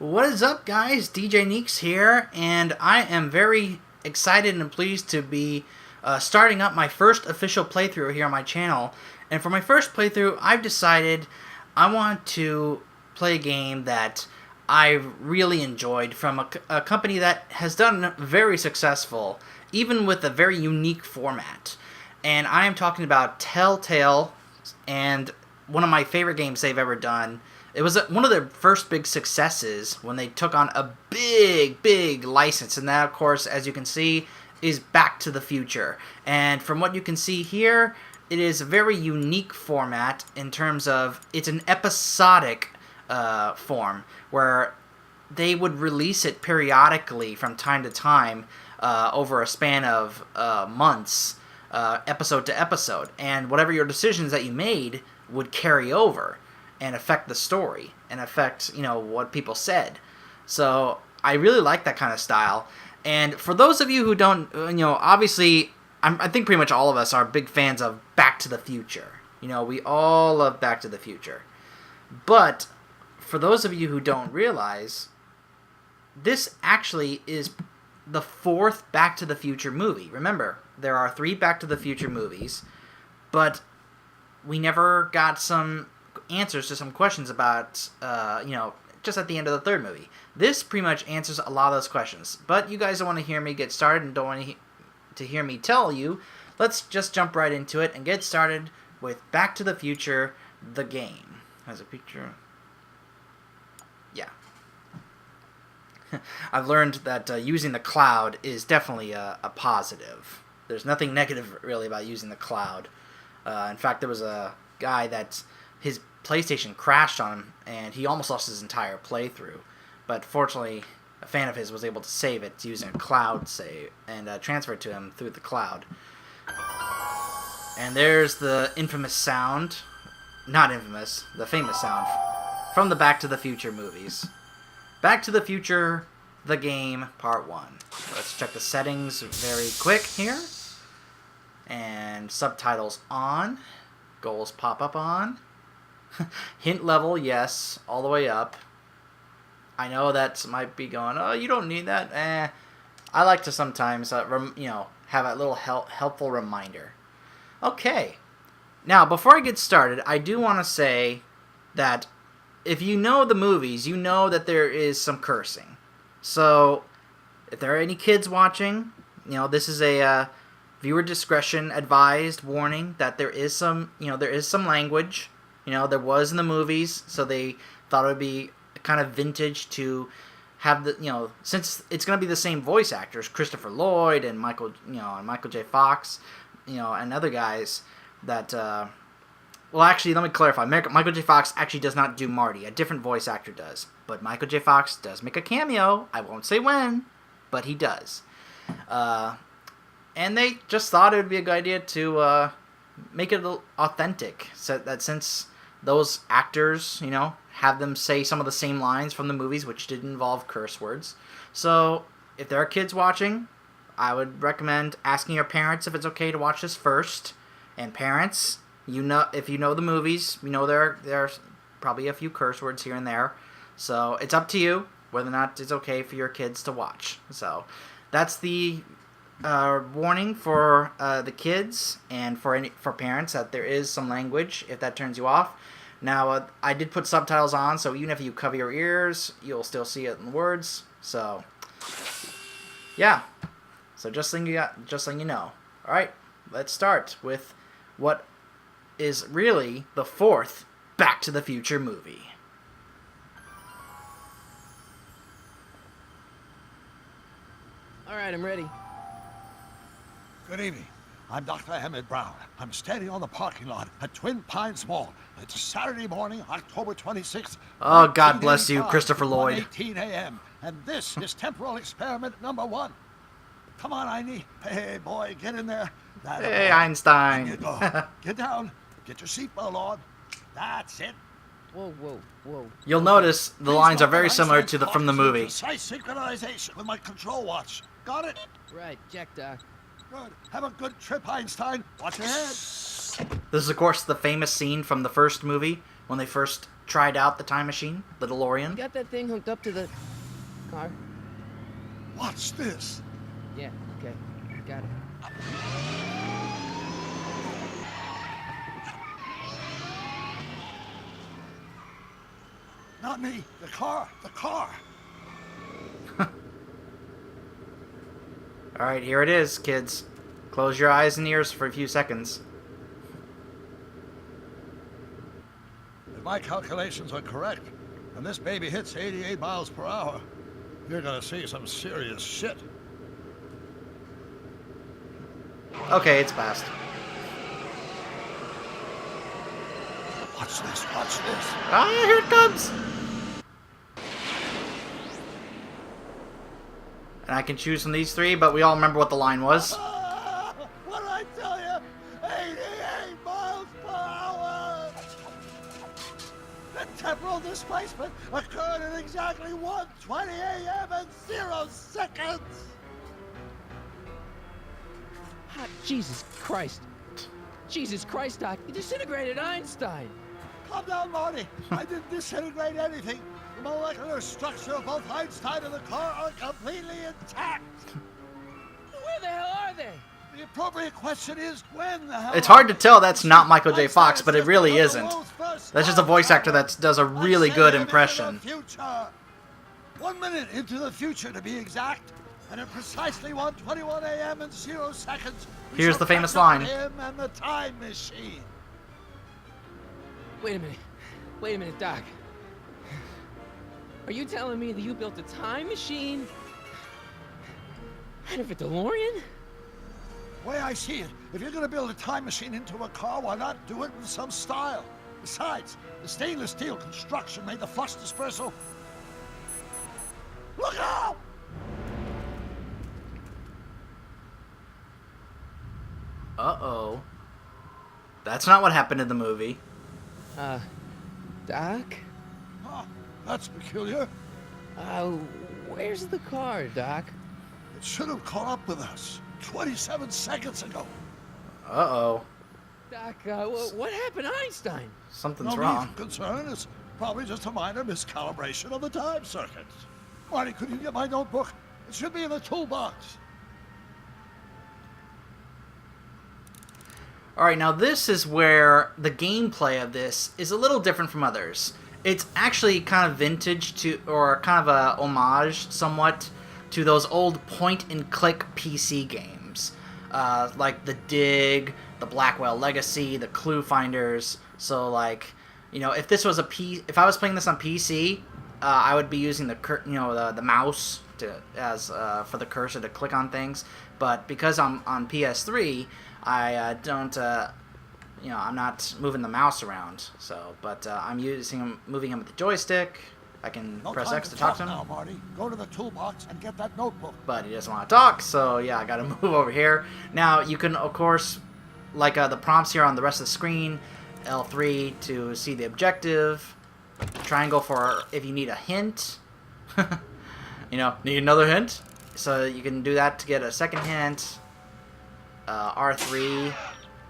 What is up, guys? DJ Neeks here, and I am very excited and pleased to be starting up my first official playthrough here on my channel. And for my first playthrough, I've decided I want to play a game that I've really enjoyed from a company that has done very successful, even with a very unique format. And I am talking about Telltale, and one of my favorite games they've ever done. It was one of their first big successes when they took on a big license. And that, of course, as you can see, is Back to the Future. And from what you can see here, it is a very unique format in terms of it's an episodic form where they would release it periodically from time to time over a span of months, episode to episode. And whatever your decisions that you made would carry over and affect the story and affect, what people said. So I really like that kind of style. And for those of you who don't, obviously, I think pretty much all of us are big fans of Back to the Future. We all love Back to the Future. But for those of you who don't realize, this actually is the fourth Back to the Future movie. Remember, there are 3 Back to the Future movies, but we never got some answers to some questions about, just at the end of the 3rd movie. This pretty much answers a lot of those questions. But you guys don't want to hear me get started and don't want to hear me tell you. Let's just jump right into it and get started with Back to the Future, the game. Has a picture? Yeah. I've learned that using the cloud is definitely a positive. There's nothing negative, really, about using the cloud. In fact, there was a guy that his PlayStation crashed on him, and he almost lost his entire playthrough. But fortunately, a fan of his was able to save it using a cloud save and transfer it to him through the cloud. And there's the infamous sound. Not infamous, the famous sound from the Back to the Future movies. Back to the Future, the game, part 1. Let's check the settings very quick here. And subtitles on. Goals pop up on. Hint level, yes, all the way up. I know that might be going, oh, you don't need that. I like to sometimes, have a little helpful reminder. Okay. Now, before I get started, I do want to say that if you know the movies, you know that there is some cursing. So, if there are any kids watching, this is a viewer discretion advised warning that there is some language. There was in the movies, so they thought it would be kind of vintage to have the, since it's going to be the same voice actors, Christopher Lloyd and Michael J. Fox, and other guys that, well, actually, let me clarify. Michael J. Fox actually does not do Marty. A different voice actor does. But Michael J. Fox does make a cameo. I won't say when, but he does. And they just thought it would be a good idea to make it authentic, so that since those actors, have them say some of the same lines from the movies, which did involve curse words. So, if there are kids watching, I would recommend asking your parents if it's okay to watch this first. And parents, if you know the movies, there's probably a few curse words here and there. So, it's up to you whether or not it's okay for your kids to watch. So, that's the warning for the kids and for parents that there is some language if that turns you off. Now, I did put subtitles on, so even if you cover your ears, you'll still see it in the words. So, yeah. So just letting you know. All right, let's start with what is really the 4th Back to the Future movie. All right, I'm ready. Good evening. I'm Dr. Emmett Brown. I'm standing on the parking lot at Twin Pines Mall. It's Saturday morning, October 26th. Oh, God bless you, Christopher Lloyd. 18 a.m. And this is temporal experiment number 1. Come on, Einie. Hey, boy, get in there. Hey, Einstein. You go. Get down. Get your seatbelt on. That's it. Whoa. You'll notice the lines are very similar to from the movie. Precise synchronization with my control watch. Got it? Right, check, Doc. Good. Have a good trip, Einstein. Watch your head. This is, of course, the famous scene from the first movie when they first tried out the time machine, the You DeLorean. got that thing hooked up to the car? Watch this. Yeah, okay. Got it. Not me. The car. The car. All right, here it is, kids. Close your eyes and ears for a few seconds. If my calculations are correct, and this baby hits 88 miles per hour, you're gonna see some serious shit. Okay, it's passed. Watch this. Watch this. Ah, here it comes! And I can choose from these three, but we all remember what the line was. What did I tell you? 88 miles per hour! The temporal displacement occurred at exactly 1:20 a.m. and 0 seconds! Ah, Jesus Christ. Jesus Christ, Doc. You disintegrated Einstein. Calm down, Marty. I didn't disintegrate anything. The molecular structure of both Einstein and the car are completely intact. Where the hell are they? The appropriate question is, when the hell... It's hard to tell that's not Michael J. Fox, but it really isn't. That's just a voice actor that does a really good impression. 1 minute into the future, to be exact, and at precisely 1:21 a.m. and 0 seconds. we Here's shall the famous catch up line. with him and the time machine. Wait a minute. Wait a minute, Doc. Are you telling me that you built a time machine out of a DeLorean? The way I see it, if you're going to build a time machine into a car, why not do it in some style? Besides, the stainless steel construction made the flux dispersal. Look out! Uh-oh. That's not what happened in the movie. Doc? Huh, that's peculiar. Where's the car, Doc? It should have caught up with us 27 seconds ago. Uh-oh. Doc, what happened to Einstein? Something's No wrong. need for concern. It's probably just a minor miscalibration of the time circuit. Marty, could you get my notebook? It should be in the toolbox. Alright, now this is where the gameplay of this is a little different from others. It's actually kind of vintage to, or kind of a homage somewhat to those old point-and-click PC games. Like the Dig, the Blackwell Legacy, the Clue Finders. So like, you know, if this was if I was playing this on PC, I would be using the mouse for the cursor to click on things. But because I'm on PS3, I don't, I'm not moving the mouse around. So, but I'm moving him with the joystick. I can No press time X to talk to him. now, Marty. Go to the toolbox and get that notebook. But he doesn't want to talk, so yeah, I gotta move over here. Now, you can, of course, like the prompts here on the rest of the screen, L3 to see the objective, triangle for if you need a hint. Need another hint? So you can do that to get a second hint. R3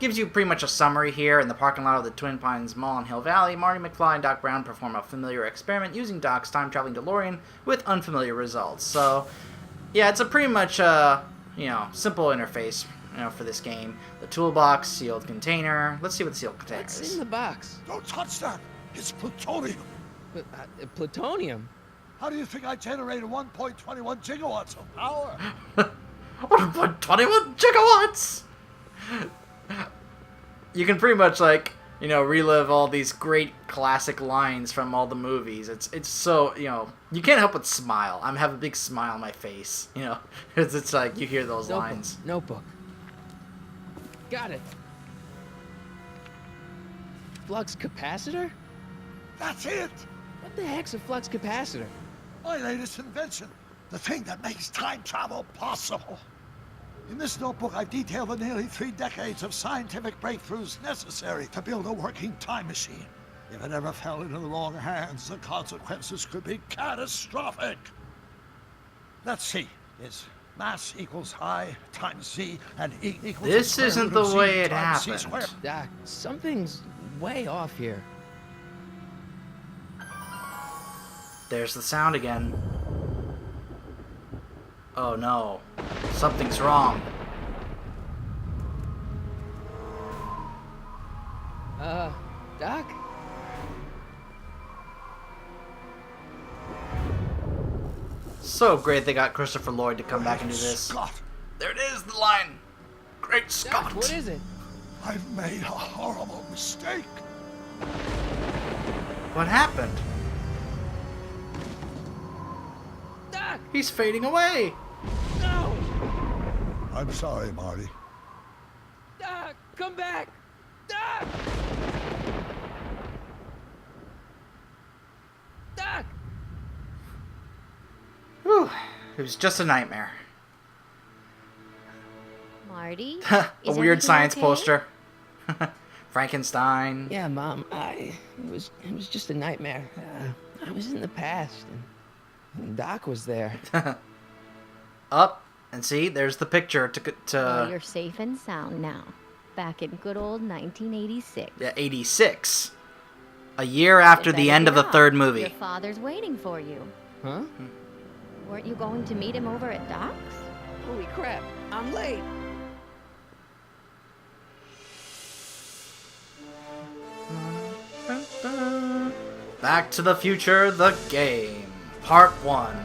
gives you pretty much a summary here. In the parking lot of the Twin Pines Mall in Hill Valley, Marty McFly and Doc Brown perform a familiar experiment using Doc's time-traveling DeLorean with unfamiliar results. So, yeah, it's a pretty much, simple interface, for this game. The toolbox, sealed container. Let's see what the sealed container What's is. in the box? Don't touch that. It's plutonium. Plutonium? How do you think I generated 1.21 gigawatts of power? 1.21 gigawatts! You can pretty much, relive all these great classic lines from all the movies. It's so, you can't help but smile. I have a big smile on my face, it's like you hear those lines. Notebook. Got it. Flux capacitor? That's it. What the heck's a flux capacitor? My latest invention. The thing that makes time travel possible. In this notebook, I've detailed the nearly 3 decades of scientific breakthroughs necessary to build a working time machine. If it ever fell into the wrong hands, the consequences could be catastrophic. Let's see. It's mass equals I times Z, and E equals This the square isn't root the of Z way it times C happened. squared. Doc, something's way off here. There's the sound again. Oh no. Something's wrong. Doc? So great they got Christopher Lloyd to come back and do Great this. Scott, There it is, the line. Great Scott. Doc, what is it? I've made a horrible mistake. What happened? Doc! He's fading away. No! I'm sorry, Marty. Doc! Come back! Doc! Doc! Whew. It was just a nightmare. Marty? A Is weird everything science okay? poster. Frankenstein. Yeah, Mom, it was just a nightmare. I was in the past, and Doc was there. Up and see, there's the picture Well, you're safe and sound now. Back in good old 1986. yeah, 86. A year after You the better end of get the up. third movie. Your father's waiting for you. Huh? Weren't you going to meet him over at Doc's? Holy crap! I'm late. Back to the Future, the game. Part 1.